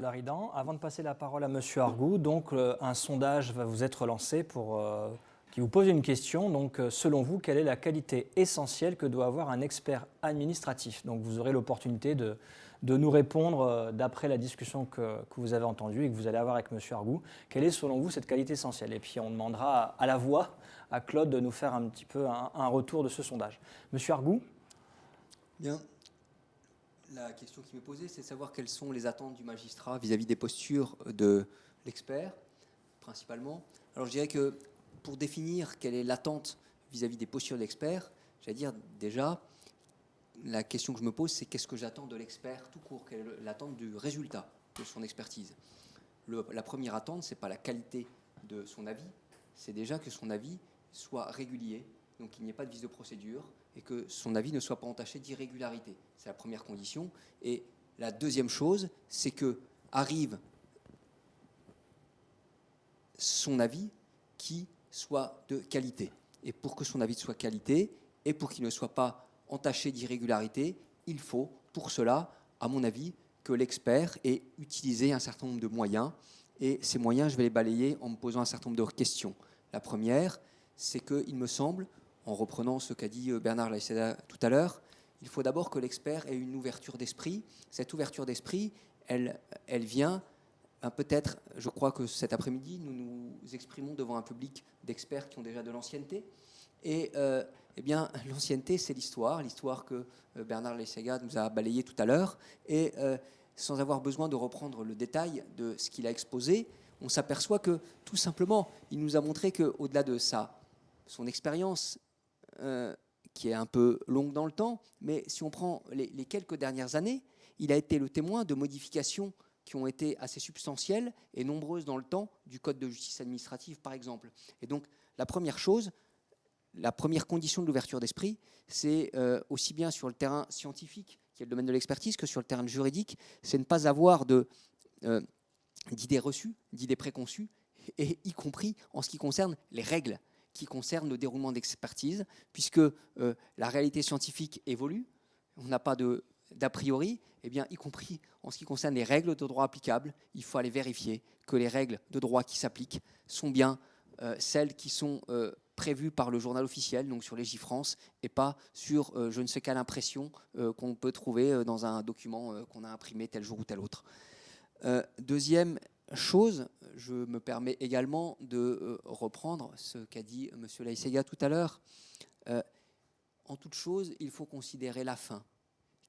Laridan. Avant de passer la parole à Monsieur Argout, donc un sondage va vous être lancé qui vous pose une question. Donc, selon vous, quelle est la qualité essentielle que doit avoir un expert administratif? Donc, vous aurez l'opportunité de nous répondre d'après la discussion que vous avez entendue et que vous allez avoir avec Monsieur Argout. Quelle est, selon vous, cette qualité essentielle? Et puis, on demandera à la voix à Claude de nous faire un petit peu un retour de ce sondage. Monsieur Argout? Bien. La question qui m'est posée, c'est de savoir quelles sont les attentes du magistrat vis-à-vis des postures de l'expert, principalement. Alors je dirais que pour définir quelle est l'attente vis-à-vis des postures de l'expert, j'allais dire déjà, la question que je me pose, c'est qu'est-ce que j'attends de l'expert tout court? Quelle est l'attente du résultat de son expertise? La première attente, ce n'est pas la qualité de son avis, c'est déjà que son avis soit régulier, donc qu'il n'y ait pas de vice de procédure, et que son avis ne soit pas entaché d'irrégularité. C'est la première condition. Et la deuxième chose, c'est que arrive son avis qui soit de qualité. Et pour que son avis soit qualité, et pour qu'il ne soit pas entaché d'irrégularité, il faut, pour cela, à mon avis, que l'expert ait utilisé un certain nombre de moyens. Et ces moyens, je vais les balayer en me posant un certain nombre de questions. La première, c'est qu'il me semble, en reprenant ce qu'a dit Bernard Laïceda tout à l'heure, il faut d'abord que l'expert ait une ouverture d'esprit. Cette ouverture d'esprit, elle vient peut-être, je crois que cet après-midi, nous nous exprimons devant un public d'experts qui ont déjà de l'ancienneté. Et eh bien, l'ancienneté, c'est l'histoire que Bernard Laïceda nous a balayé tout à l'heure. Et sans avoir besoin de reprendre le détail de ce qu'il a exposé, on s'aperçoit que, tout simplement, il nous a montré qu'au-delà de son expérience, qui est un peu longue dans le temps, mais si on prend les quelques dernières années, il a été le témoin de modifications qui ont été assez substantielles et nombreuses dans le temps du Code de justice administrative, par exemple. Et donc, la première chose, la première condition de l'ouverture d'esprit, c'est aussi bien sur le terrain scientifique, qui est le domaine de l'expertise, que sur le terrain juridique, c'est ne pas avoir d'idées reçues, d'idées préconçues, et y compris en ce qui concerne les règles qui concernent le déroulement d'expertise, puisque la réalité scientifique évolue, on n'a pas d'a priori, eh bien, y compris en ce qui concerne les règles de droit applicables, il faut aller vérifier que les règles de droit qui s'appliquent sont bien celles qui sont prévues par le journal officiel, donc sur Légifrance, et pas sur je ne sais quelle impression qu'on peut trouver dans un document qu'on a imprimé tel jour ou tel autre. Deuxième chose, je me permets également de reprendre ce qu'a dit M. Laïceda tout à l'heure. En toute chose, il faut considérer la fin.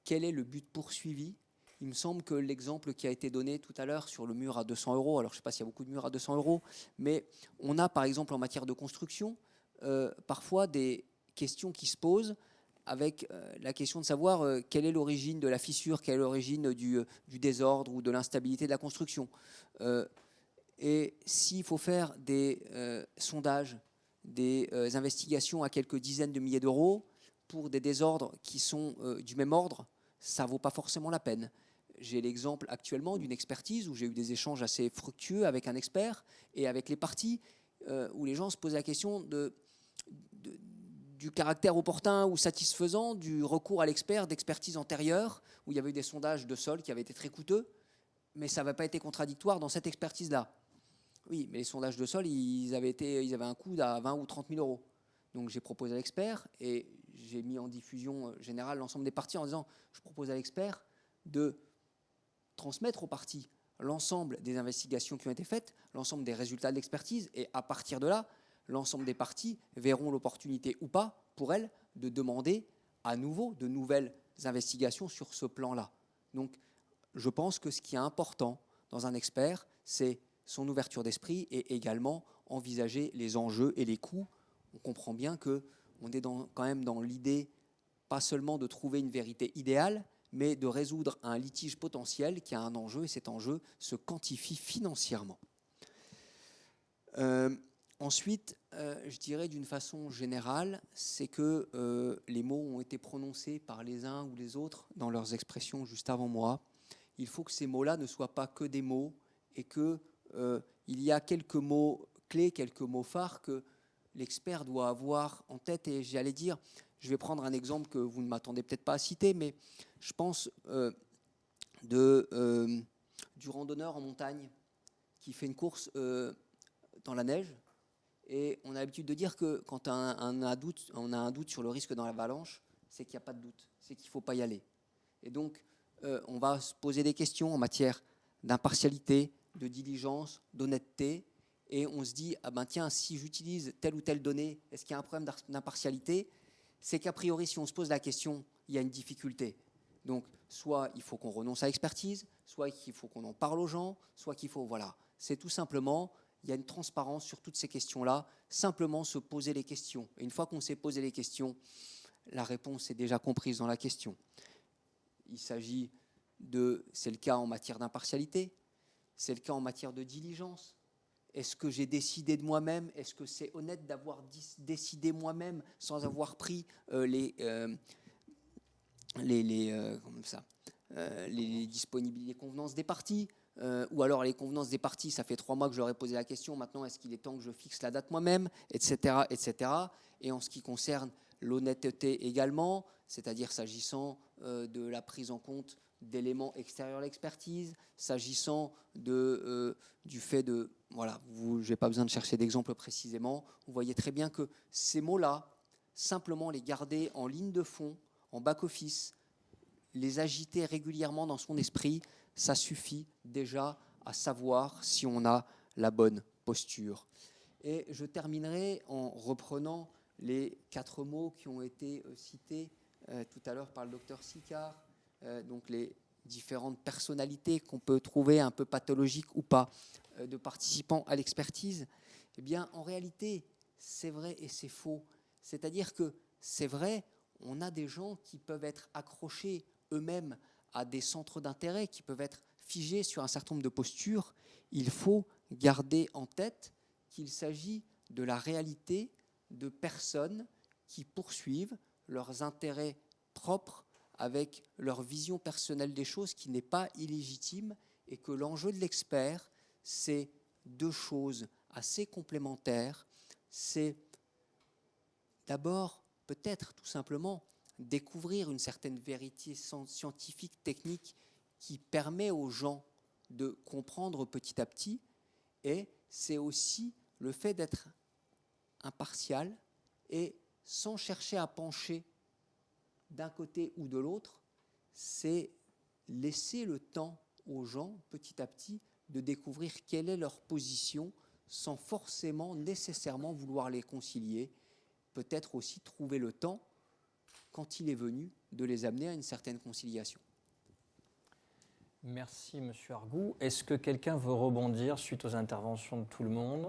Quel est le but poursuivi? Il me semble que l'exemple qui a été donné tout à l'heure sur le mur à 200 €, alors je ne sais pas s'il y a beaucoup de murs à 200 €, mais on a par exemple en matière de construction parfois des questions qui se posent avec la question de savoir quelle est l'origine de la fissure, quelle est l'origine du désordre ou de l'instabilité de la construction. Et s'il faut faire des sondages, des investigations à quelques dizaines de milliers d'euros pour des désordres qui sont du même ordre, ça ne vaut pas forcément la peine. J'ai l'exemple actuellement d'une expertise où j'ai eu des échanges assez fructueux avec un expert et avec les parties où les gens se posent la question du caractère opportun ou satisfaisant du recours à l'expert d'expertise antérieure, où il y avait eu des sondages de sol qui avaient été très coûteux, mais ça n'avait pas été contradictoire dans cette expertise-là. Oui, mais les sondages de sol, ils avaient un coût à 20 ou 30 000 €. Donc j'ai proposé à l'expert et j'ai mis en diffusion générale l'ensemble des parties en disant je propose à l'expert de transmettre aux parties l'ensemble des investigations qui ont été faites, l'ensemble des résultats de l'expertise, et à partir de là, l'ensemble des parties verront l'opportunité ou pas pour elles de demander à nouveau de nouvelles investigations sur ce plan-là. Donc je pense que ce qui est important dans un expert, c'est son ouverture d'esprit et également envisager les enjeux et les coûts. On comprend bien qu'on est quand même dans l'idée pas seulement de trouver une vérité idéale, mais de résoudre un litige potentiel qui a un enjeu, et cet enjeu se quantifie financièrement. Ensuite, je dirais d'une façon générale, c'est que les mots ont été prononcés par les uns ou les autres dans leurs expressions juste avant moi. Il faut que ces mots-là ne soient pas que des mots et qu'il y a quelques mots clés, quelques mots phares que l'expert doit avoir en tête. Et j'allais dire, je vais prendre un exemple que vous ne m'attendez peut-être pas à citer, mais je pense du du randonneur en montagne qui fait une course dans la neige. Et on a l'habitude de dire que quand on a un doute sur le risque dans l'avalanche, c'est qu'il n'y a pas de doute, c'est qu'il ne faut pas y aller. Et donc, on va se poser des questions en matière d'impartialité, de diligence, d'honnêteté. Et on se dit, ah ben tiens, si j'utilise telle ou telle donnée, est-ce qu'il y a un problème d'impartialité? C'est qu'a priori, si on se pose la question, il y a une difficulté. Donc, soit il faut qu'on renonce à l'expertise, soit il faut qu'on en parle aux gens, soit qu'il faut, voilà. C'est tout simplement, il y a une transparence sur toutes ces questions-là, simplement se poser les questions. Et une fois qu'on s'est posé les questions, la réponse est déjà comprise dans la question. Il s'agit c'est le cas en matière d'impartialité, c'est le cas en matière de diligence. Est-ce que j'ai décidé de moi-même? Est-ce que c'est honnête d'avoir décidé moi-même sans avoir pris les disponibilités, les convenances des parties, ou alors les convenances des parties, ça fait 3 mois que je leur ai posé la question, maintenant est-ce qu'il est temps que je fixe la date moi-même, etc., etc. Et en ce qui concerne l'honnêteté également, c'est-à-dire s'agissant de la prise en compte d'éléments extérieurs à l'expertise, s'agissant du fait de, voilà, je n'ai pas besoin de chercher d'exemple précisément, vous voyez très bien que ces mots-là, simplement les garder en ligne de fond, en back-office, les agiter régulièrement dans son esprit, ça suffit déjà à savoir si on a la bonne posture. Et je terminerai en reprenant les 4 mots qui ont été cités tout à l'heure par le docteur Sicard, donc les différentes personnalités qu'on peut trouver un peu pathologiques ou pas de participants à l'expertise. Eh bien, en réalité, c'est vrai et c'est faux. C'est-à-dire que c'est vrai, on a des gens qui peuvent être accrochés eux-mêmes à des centres d'intérêt, qui peuvent être figés sur un certain nombre de postures. Il faut garder en tête qu'il s'agit de la réalité de personnes qui poursuivent leurs intérêts propres avec leur vision personnelle des choses qui n'est pas illégitime et que l'enjeu de l'expert, c'est 2 choses assez complémentaires. C'est d'abord, peut-être tout simplement, découvrir une certaine vérité scientifique, technique qui permet aux gens de comprendre petit à petit, et c'est aussi le fait d'être impartial et sans chercher à pencher d'un côté ou de l'autre, c'est laisser le temps aux gens petit à petit de découvrir quelle est leur position sans forcément nécessairement vouloir les concilier, peut-être aussi trouver le temps quand il est venu de les amener à une certaine conciliation. Merci Monsieur Argout. Est-ce que quelqu'un veut rebondir suite aux interventions de tout le monde?